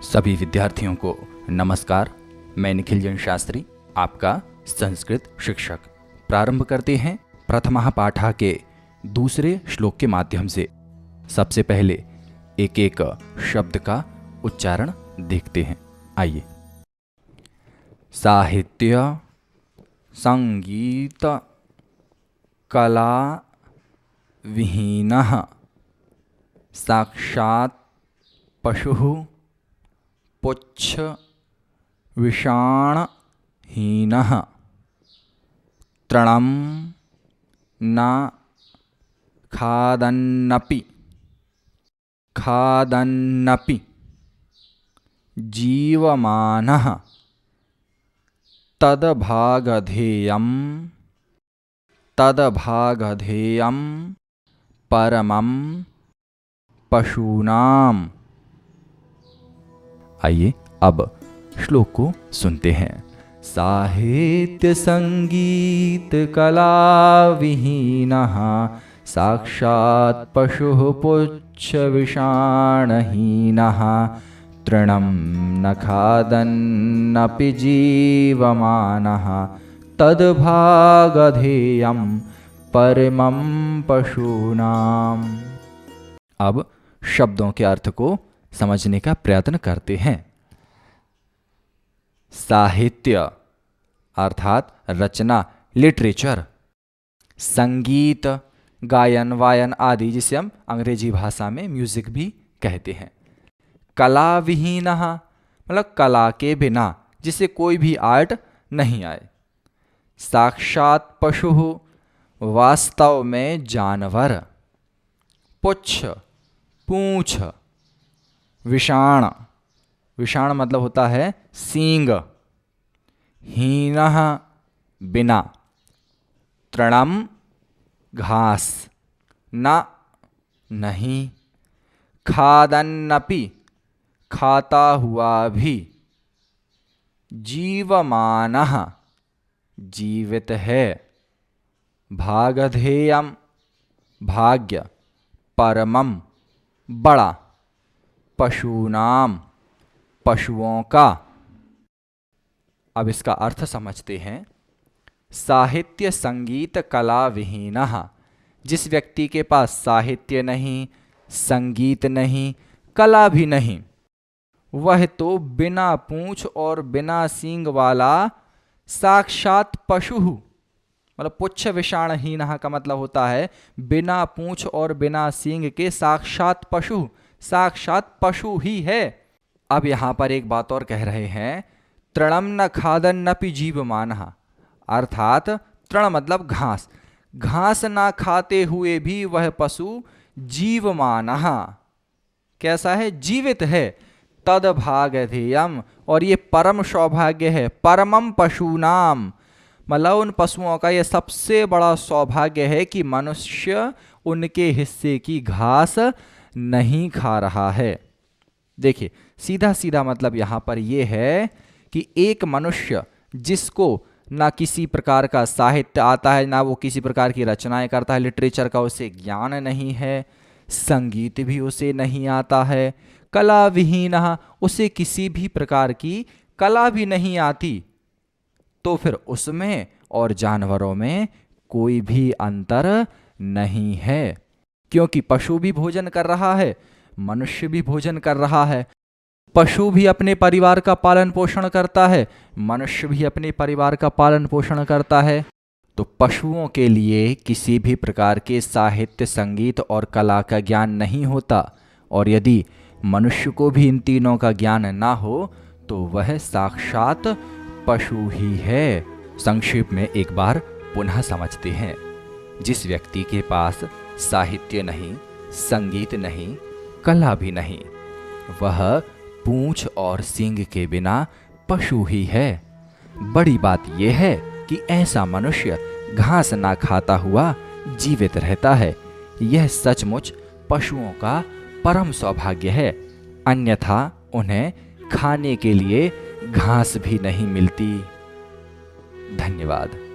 सभी विद्यार्थियों को नमस्कार। मैं निखिल जैन शास्त्री, आपका संस्कृत शिक्षक। प्रारंभ करते हैं प्रथमः पाठः के दूसरे श्लोक के माध्यम से। सबसे पहले एक एक शब्द का उच्चारण देखते हैं। आइए। साहित्य, संगीत, कला विहीनः साक्षात् पशुः पुच्छ विषाणहीनः तृणं न खादन्नपि जीवमानः तद्भागधेयं परमं पशूनाम्। आइए अब श्लोक को सुनते हैं। साहित्य संगीत कला विहीनः साक्षात् पशुः पुच्छ विषाणहीनः तृणं न खादन्नपि जीवमानः तद्भागधेयं परमं पशूनाम्। अब शब्दों के अर्थ को समझने का प्रयत्न करते हैं। साहित्य अर्थात रचना, लिटरेचर। संगीत, गायन वायन आदि, जिसे हम अंग्रेजी भाषा में म्यूजिक भी कहते हैं। कला विहीनः मतलब कला के बिना, जिसे कोई भी आर्ट नहीं आए। साक्षात पशु वास्तव में जानवर। पुच्छ पूंछ। विषाण मतलब होता है सींग। हीनः बिना। तृणम घास। न नहीं। खादन्नपि खाता हुआ भी। जीवमानः जीवित है। भागधेयम भाग्य। परमम बड़ा। पशूनाम पशुओं का। अब इसका अर्थ समझते हैं। साहित्य संगीत कला विहीनः, जिस व्यक्ति के पास साहित्य नहीं, संगीत नहीं, कला भी नहीं, वह तो बिना पूंछ और बिना सींग वाला साक्षात पशु, मतलब पुच्छ विषाणहीनः का मतलब होता है बिना पूंछ और बिना सींग के साक्षात पशु, साक्षात पशु ही है। अब यहाँ पर एक बात और कह रहे हैं। तृणम न खादन्नपि जीवमानः, अर्थात तृण मतलब घास, घास ना खाते हुए भी वह पशु जीवमानः कैसा है? जीवित है। तद्भागधेयम, और ये परम सौभाग्य है। परमम पशूनाम मतलब उन पशुओं का यह सबसे बड़ा सौभाग्य है कि मनुष्य उनके हिस्से की घास नहीं खा रहा है। देखिए, सीधा सीधा मतलब यहाँ पर यह है कि एक मनुष्य जिसको ना किसी प्रकार का साहित्य आता है, ना वो किसी प्रकार की रचनाएं करता है, लिटरेचर का उसे ज्ञान नहीं है, संगीत भी उसे नहीं आता है, कला विहीनः उसे किसी भी प्रकार की कला भी नहीं आती, तो फिर उसमें और जानवरों में कोई भी अंतर नहीं है। क्योंकि पशु भी भोजन कर रहा है, मनुष्य भी भोजन कर रहा है। पशु भी अपने परिवार का पालन पोषण करता है, मनुष्य भी अपने परिवार का पालन पोषण करता है। तो पशुओं के लिए किसी भी प्रकार के साहित्य, संगीत और कला का ज्ञान नहीं होता, और यदि मनुष्य को भी इन तीनों का ज्ञान ना हो तो वह साक्षात पशु ही है। संक्षेप में एक बार पुनः समझते हैं। जिस व्यक्ति के पास साहित्य नहीं, संगीत नहीं, कला भी नहीं, वह पूंछ और सींग के बिना पशु ही है। बड़ी बात यह है कि ऐसा मनुष्य घास ना खाता हुआ जीवित रहता है। यह सचमुच पशुओं का परम सौभाग्य है, अन्यथा उन्हें खाने के लिए घास भी नहीं मिलती। धन्यवाद।